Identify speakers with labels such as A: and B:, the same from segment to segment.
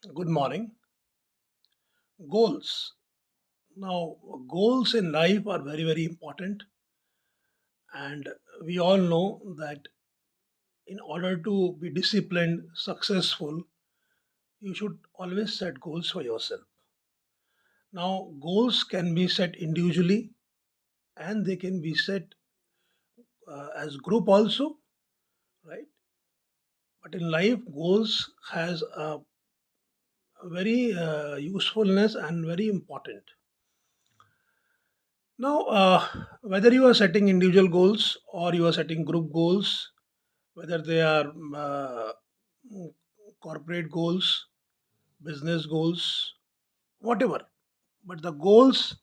A: Good morning. Goals. Now, goals in life are very, very important, and we all know that in order to be disciplined, successful, you should always set goals for yourself. Now, goals can be set individually and they can be set as group also, right? But in life, goals has a very usefulness and very important. Now, whether you are setting individual goals or you are setting group goals, whether they are mm, corporate goals, business goals, whatever. But the goals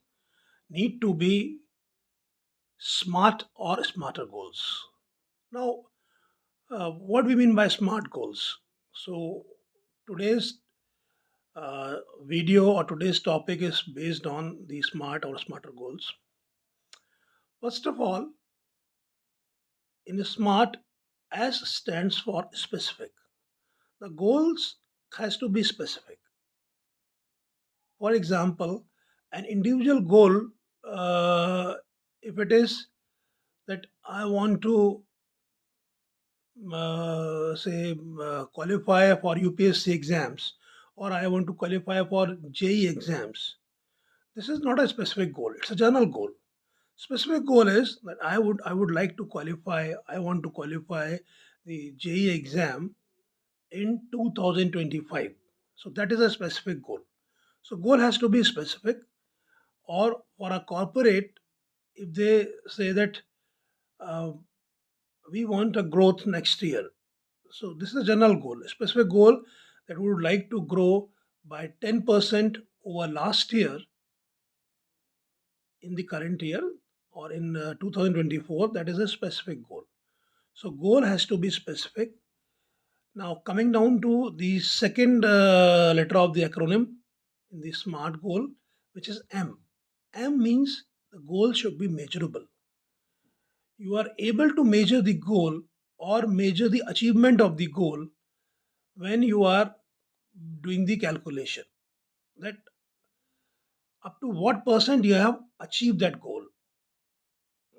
A: need to be smart or smarter goals. Now, what we mean by smart goals? So, today's video or today's topic is based on the smart or smarter goals. First of all, in smart, S stands for specific. The goals has to be specific. For example, an individual goal, if it is that I want to say qualify for UPSC exams or I want to qualify for JE exams, this is not a specific goal. It's a general goal. Specific goal is that I would like to qualify. I want to qualify the JE exam in 2025. So that is a specific goal. So goal has to be specific. Or for a corporate, if they say that uh, we want a growth next year, so this is a general goal, a specific goal that we would like to grow by 10% over last year in the current year or in 2024. That is a specific goal. So goal has to be specific. Now coming down to the second letter of the acronym in the SMART goal, which is M. M means the goal should be measurable. You are able to measure the goal or measure the achievement of the goal when you are doing the calculation that up to what percent you have achieved that goal,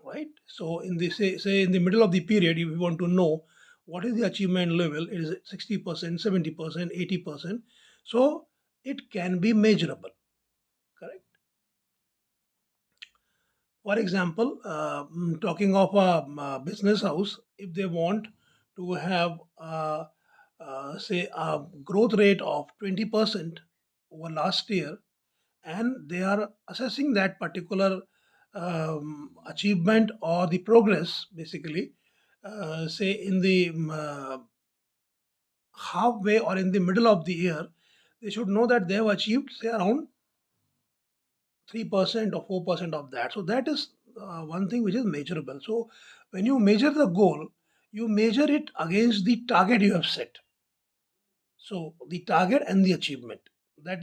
A: right? So in the say in the middle of the period, if you want to know what is the achievement level, it is 60%, 70%, 80%. So it can be measurable, correct? For example, talking of a business house, if they want to have, say, a growth rate of 20% over last year, and they are assessing that particular achievement or the progress, basically, say in the halfway or in the middle of the year, they should know that they have achieved, say, around 3% or 4% of that. So that is one thing which is measurable. So when you measure the goal, you measure it against the target you have set. So the target and the achievement, that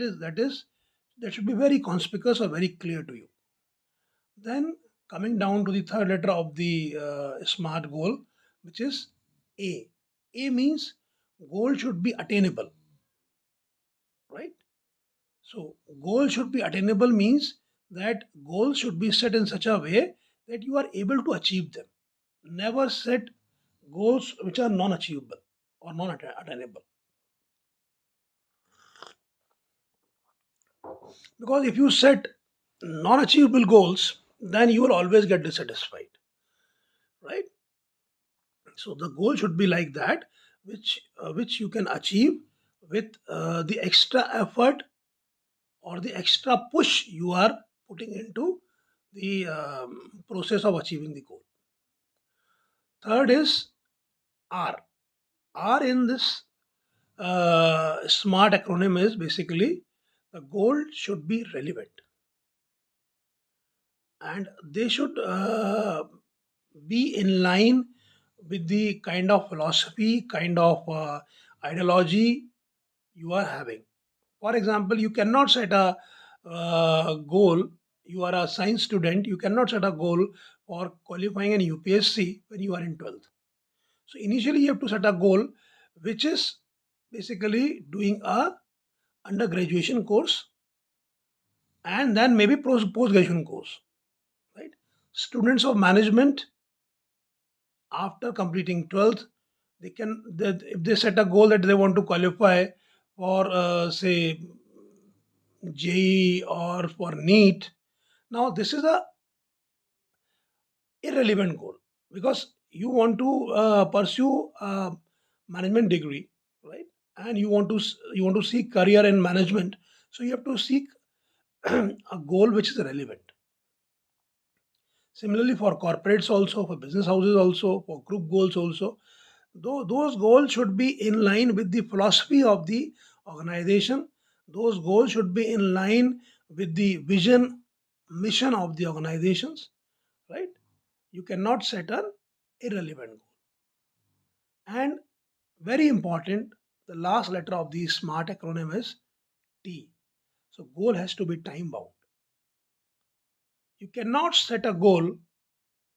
A: should be very conspicuous or very clear to you. Then coming down to the third letter of the SMART goal, which is A. A means goal should be attainable, right? So, goal should be attainable means that goals should be set in such a way that you are able to achieve them. Never set goals which are non achievable or non attainable. Because if you set non achievable goals, then you will always get dissatisfied, right? So, the goal should be like that, which you can achieve with the extra effort or the extra push you are putting into the process of achieving the goal. Third is R. R in this SMART acronym is basically the goal should be relevant and they should be in line with the kind of philosophy, kind of ideology you are having. For example, you cannot set a goal. You are a science student. You cannot set a goal for qualifying an UPSC when you are in 12th. So initially, you have to set a goal which is basically doing a undergraduation course, and then maybe post graduation course, right? Students of management, after completing 12th, if they set a goal that they want to qualify for say JEE or for NEET. Now this is a irrelevant goal, because you want to pursue a management degree, right? And you want to seek career in management, so you have to seek a goal which is relevant. Similarly, for corporates also, for business houses also, for group goals also, though those goals should be in line with the philosophy of the organization. Those goals should be in line with the vision, mission of the organizations, right? You cannot set an irrelevant goal. And very important, the last letter of the SMART acronym is T. So goal has to be time bound. You cannot set a goal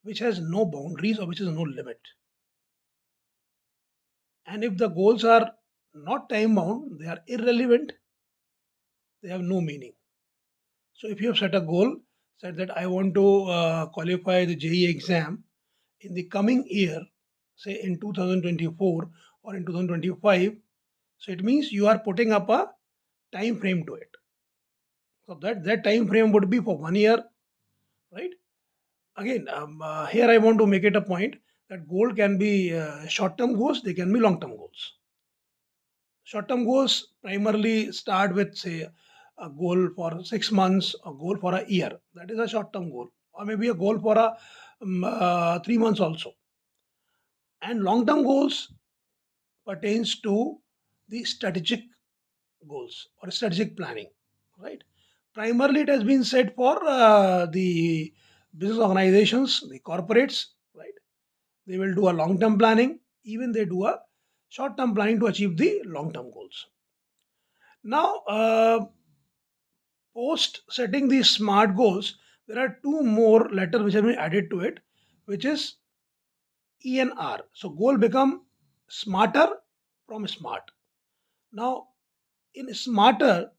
A: which has no boundaries or which has no limit. And if the goals are not time bound, they are irrelevant, they have no meaning. So if you have set a goal, said that I want to qualify the JEE exam in the coming year, say in 2024 or in 2025, so it means you are putting up a time frame to it. So that time frame would be for 1 year, right? Again, here I want to make it a point that goal can be short-term goals, they can be long-term goals. Short-term goals primarily start with, say, a goal for 6 months, a goal for a year. That is a short-term goal, or maybe a goal for a 3 months also. And long-term goals pertains to the strategic goals or strategic planning, right? Primarily, it has been said for the business organizations, the corporates, right? They will do a long-term planning. Even they do a short-term planning to achieve the long-term goals. Now, post setting these SMART goals, there are two more letters which have been added to it, which is E and R. So goal become smarter from smart. Now, in smarter,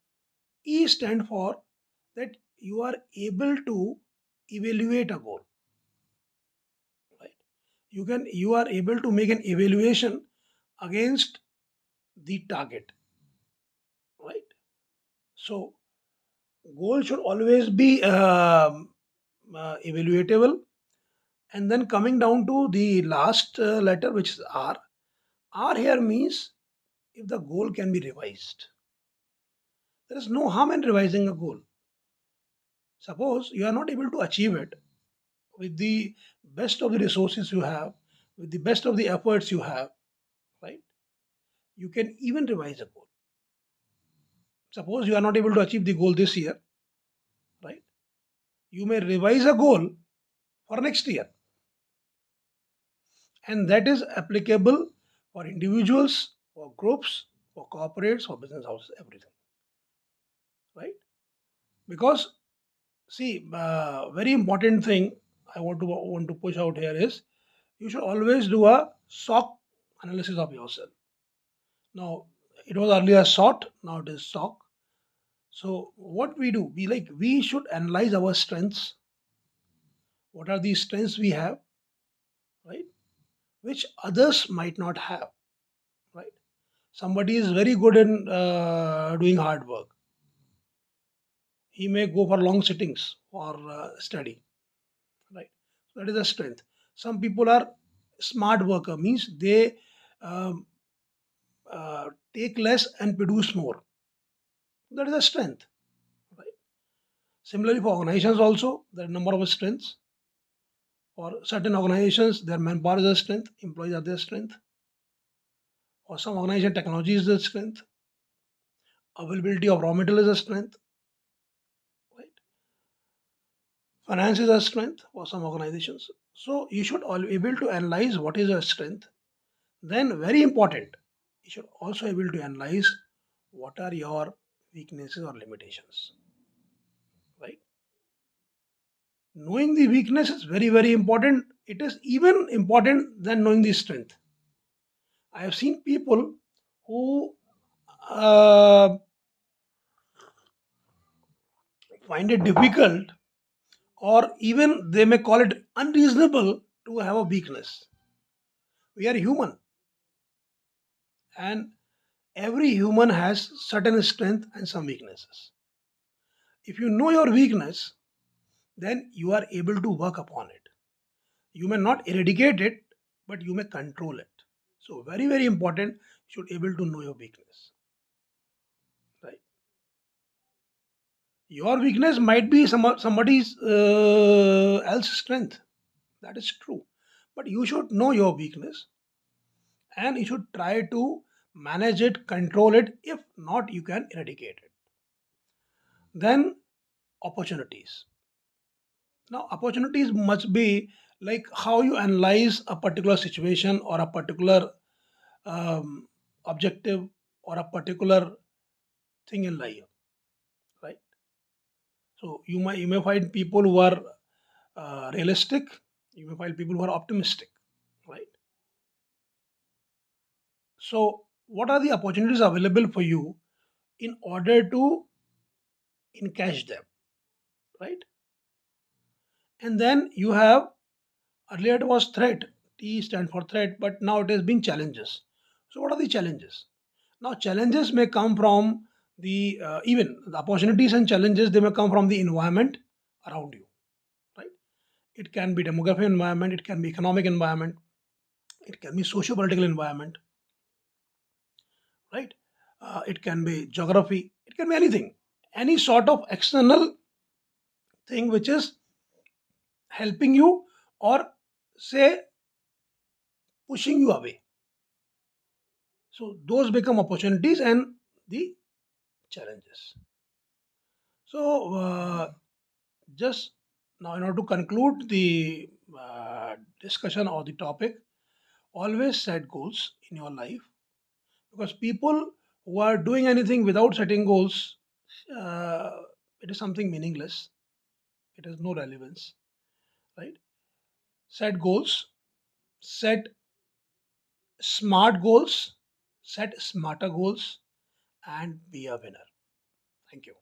A: E stand for that you are able to evaluate a goal, right? You are able to make an evaluation against the target, right? So goal should always be evaluatable. And then coming down to the last letter, which is R. R here means if the goal can be revised. There is no harm in revising a goal. Suppose you are not able to achieve it with the best of the resources you have, with the best of the efforts you have, right? You can even revise a goal. Suppose you are not able to achieve the goal this year, right? You may revise a goal for next year, and that is applicable for individuals, for groups, for corporates, for business houses, everything, right? Because see, very important thing I want to push out here is you should always do a SOC analysis of yourself. Now, it was earlier SWOT, now it is SOC. So what we do, we should analyze our strengths. What are the strengths we have, right? Which others might not have, right? Somebody is very good in doing hard work. He may go for long sittings or study, right? So that is a strength. Some people are smart worker, means they um, take less and produce more. That is a strength, right? Similarly, for organizations also, there are a number of strengths. For certain organizations, their manpower is a strength, employees are their strength. For some organization, technology is their strength, availability of raw material is a strength, right? Finance is a strength for some organizations. So you should all be able to analyze what is your strength. Then, very important, you should also able to analyze what are your weaknesses or limitations, right? Knowing the weakness is very, very important. It is even important than knowing the strength. I have seen people who uh, find it difficult, or even they may call it unreasonable to have a weakness. We are human, and every human has certain strength and some weaknesses. If you know your weakness, then you are able to work upon it. You may not eradicate it, but you may control it. So very, very important, you should able to know your weakness. Right. Your weakness might be somebody's else strength. That is true. But you should know your weakness, and you should try to manage it, control it. If not, you can eradicate it. Then opportunities. Now, opportunities must be like how you analyze a particular situation or a particular um, objective or a particular thing in life, right? So you may find people who are realistic. You may find people who are optimistic, right? So, what are the opportunities available for you in order to encash them, right? And then you have, earlier it was threat. T stand for threat, but now it has been challenges. So, what are the challenges? Now, challenges may come from the even the opportunities and challenges. They may come from the environment around you, right? It can be demographic environment. It can be economic environment. It can be socio-political environment, right? It can be geography. It can be anything. Any sort of external thing which is helping you, or say pushing you away. So those become opportunities and the challenges. So just now, in order to conclude the discussion or the topic, always set goals in your life, because people who are doing anything without setting goals, uh, it is something meaningless. It has no relevance, right? Set goals, set smart goals, set smarter goals, and be a winner. Thank you.